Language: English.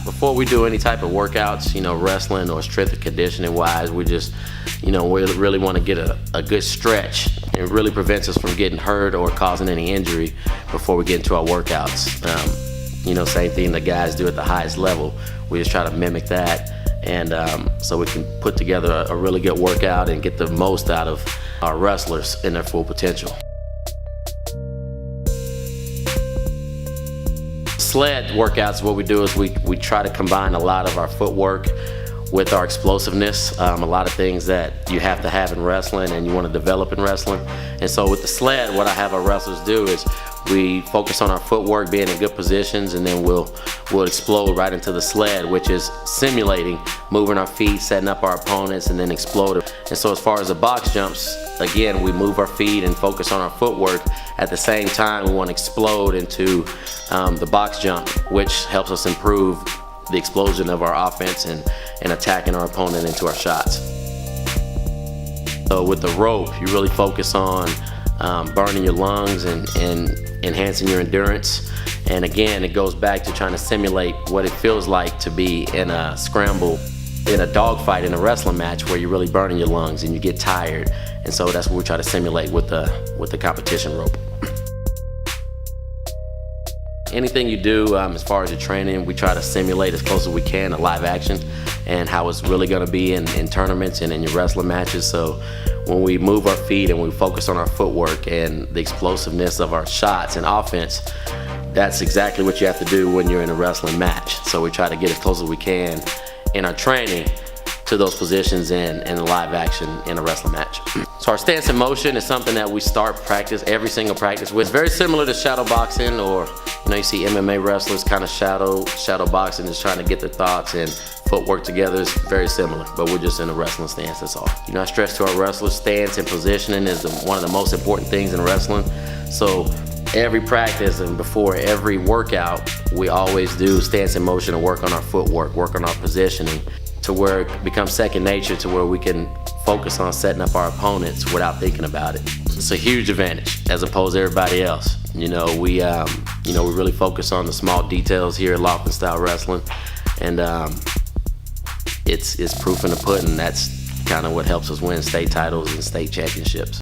Before we do any type of workouts, wrestling or strength and conditioning wise, we just, we really want to get a good stretch. It really prevents us from getting hurt or causing any injury before we get into our workouts. Same thing the guys do at the highest level. We just try to mimic that, and so we can put together a really good workout and get the most out of our wrestlers in their full potential. Sled workouts, what we do is we try to combine a lot of our footwork with our explosiveness, a lot of things that you have to have in wrestling and you want to develop in wrestling. And so with the sled, what I have our wrestlers do is we focus on our footwork, being in good positions, and then we'll explode right into the sled, which is simulating moving our feet, setting up our opponents, and then exploding. And so as far as the box jumps, again, we move our feet and focus on our footwork. At the same time, we want to explode into the box jump, which helps us improve the explosion of our offense and attacking our opponent into our shots. So with the rope, you really focus on burning your lungs and enhancing your endurance. And again, it goes back to trying to simulate what it feels like to be in a scramble, in a dogfight, in a wrestling match where you're really burning your lungs and you get tired. And so that's what we try to simulate with the competition rope. Anything you do as far as your training, we try to simulate as close as we can to live action and how it's really going to be in tournaments and in your wrestling matches. So when we move our feet and we focus on our footwork and the explosiveness of our shots and offense, that's exactly what you have to do when you're in a wrestling match. So we try to get as close as we can in our training to those positions in live action in a wrestling match. So our stance in motion is something that we start practice, every single practice with. It's very similar to shadow boxing, or you see MMA wrestlers kind of shadow boxing, just trying to get their thoughts and footwork together. Is very similar, but we're just in a wrestling stance, that's all. I stress to our wrestlers, stance and positioning is one of the most important things in wrestling. So every practice and before every workout, we always do stance in motion and work on our footwork, work on our positioning, to where it becomes second nature, to where we can focus on setting up our opponents without thinking about it. It's a huge advantage as opposed to everybody else. We really focus on the small details here at LoftonStyle Wrestling, and it's proof in the pudding. That's kind of what helps us win state titles and state championships.